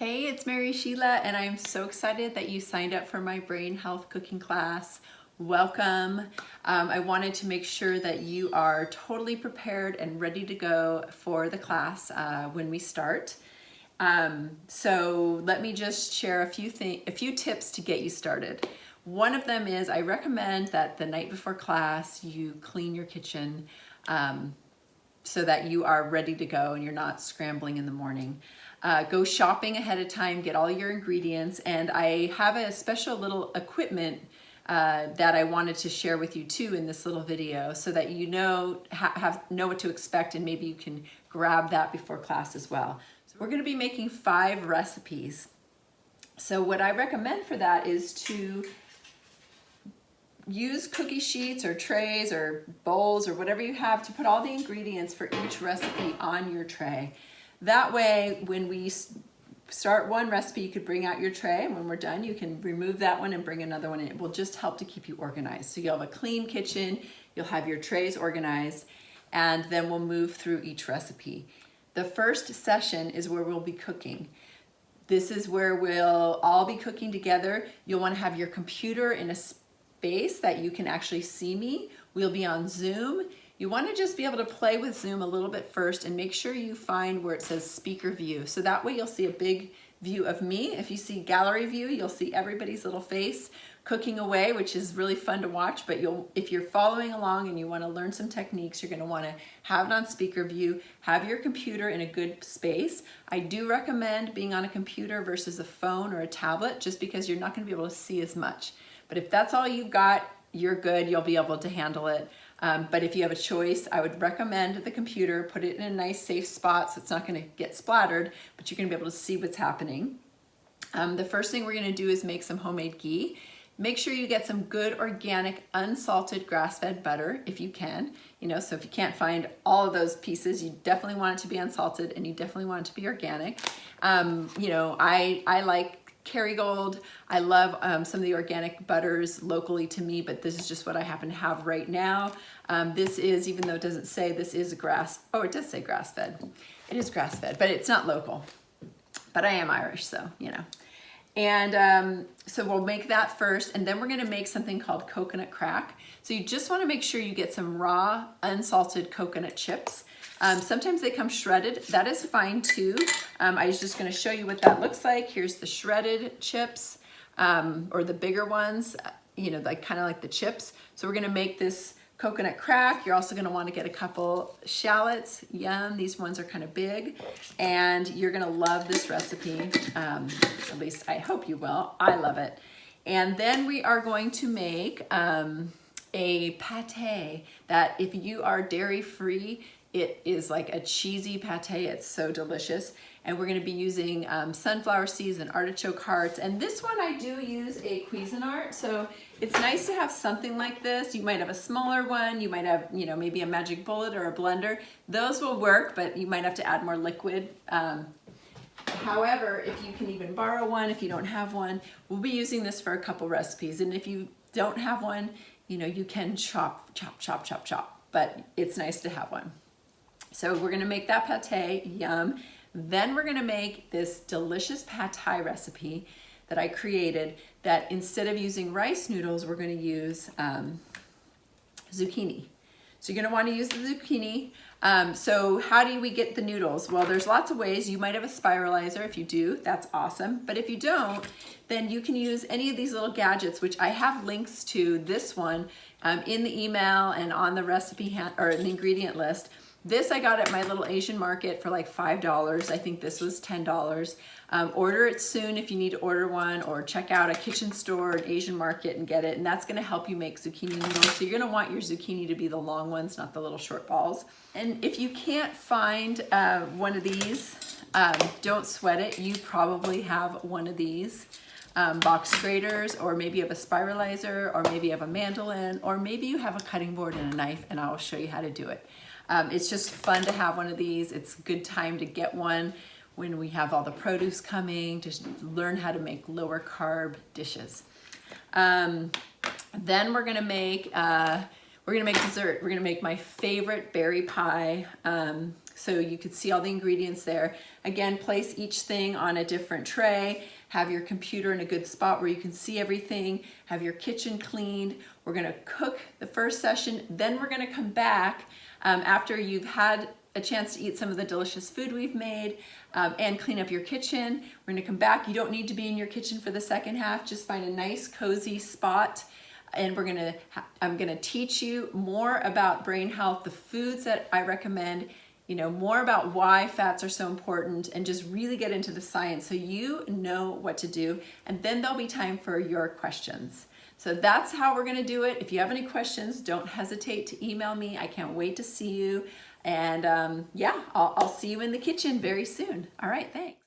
Hey, it's Mary Sheila, and I'm so excited that you signed up for my brain health cooking class. Welcome. I wanted to make sure that you are totally prepared and ready to go for the class when we start. So let me just share a few tips to get you started. One of them is I recommend that the night before class you clean your kitchen so that you are ready to go and you're not scrambling in the morning. Go shopping ahead of time, get all your ingredients, and I have a special little equipment that I wanted to share with you too in this little video so that you know what to expect, and maybe you can grab that before class as well. So we're going to be making 5 recipes. So what I recommend for that is to use cookie sheets or trays or bowls or whatever you have to put all the ingredients for each recipe on your tray. That way, when we start one recipe, you could bring out your tray, and when we're done, you can remove that one and bring another one in. It will just help to keep you organized. So you'll have a clean kitchen, you'll have your trays organized, and then we'll move through each recipe. The first session is where we'll be cooking. This is where we'll all be cooking together. You'll want to have your computer in a space that you can actually see me. We'll be on Zoom. You want to just be able to play with Zoom a little bit first and make sure you find where it says speaker view. So that way you'll see a big view of me. If you see gallery view, you'll see everybody's little face cooking away, which is really fun to watch. But if you're following along and you want to learn some techniques, you're going to want to have it on speaker view, have your computer in a good space. I do recommend being on a computer versus a phone or a tablet, just because you're not going to be able to see as much. But if that's all you've got, you're good. You'll be able to handle it. But if you have a choice, I would recommend the computer, put it in a nice safe spot so it's not going to get splattered, but you're going to be able to see what's happening. The first thing we're going to do is make some homemade ghee. Make sure you get some good organic unsalted grass-fed butter if you can. So if you can't find all of those pieces, you definitely want it to be unsalted and you definitely want it to be organic. I like Kerrygold. I love some of the organic butters locally to me, but this is just what I happen to have right now. This is, even though it doesn't say, this is it does say grass-fed. It is grass-fed, but it's not local. But I am Irish, so, And so we'll make that first, and then we're gonna make something called coconut crack. So you just wanna make sure you get some raw, unsalted coconut chips. Sometimes they come shredded. That is fine too. I was just going to show you what that looks like. Here's the shredded chips, or the bigger ones, kind of like the chips. So we're going to make this coconut crack. You're also going to want to get a couple shallots. Yum, these ones are kind of big. And you're going to love this recipe. At least I hope you will. I love it. And then we are going to make a pate that, if you are dairy-free, it is like a cheesy pate. It's so delicious. And we're going to be using sunflower seeds and artichoke hearts. And this one I do use a Cuisinart. So it's nice to have something like this. You might have a smaller one. You might have, maybe a Magic Bullet or a blender. Those will work, but you might have to add more liquid. However, if you can even borrow one, if you don't have one, we'll be using this for a couple recipes. And if you don't have one, you can chop. But it's nice to have one. So we're gonna make that pate, yum. Then we're gonna make this delicious pad thai recipe that I created, that instead of using rice noodles, we're gonna use zucchini. So you're gonna wanna use the zucchini. So how do we get the noodles? Well, there's lots of ways. You might have a spiralizer. If you do, that's awesome. But if you don't, then you can use any of these little gadgets, which I have links to this one in the email and on the recipe or in the ingredient list. This I got at my little Asian market for like $5. I think this was $10. Order it soon if you need to order one, or check out a kitchen store, an Asian market, and get it. And that's gonna help you make zucchini noodles. So you're gonna want your zucchini to be the long ones, not the little short balls. And if you can't find one of these, don't sweat it. You probably have one of these box graters, or maybe you have a spiralizer, or maybe you have a mandolin, or maybe you have a cutting board and a knife, and I will show you how to do it. It's just fun to have one of these. It's a good time to get one when we have all the produce coming, to learn how to make lower carb dishes. Then we're gonna make dessert. We're gonna make my favorite berry pie. So you could see all the ingredients there. Again, place each thing on a different tray, have your computer in a good spot where you can see everything, have your kitchen cleaned. We're gonna cook the first session, then we're gonna come back after you've had a chance to eat some of the delicious food we've made and clean up your kitchen. We're gonna come back. You don't need to be in your kitchen for the second half. Just find a nice cozy spot, and I'm gonna teach you more about brain health, the foods that I recommend, more about why fats are so important, and just really get into the science so you know what to do. And then there'll be time for your questions. So that's how we're gonna do it. If you have any questions, don't hesitate to email me. I can't wait to see you. And yeah, I'll see you in the kitchen very soon. All right, thanks.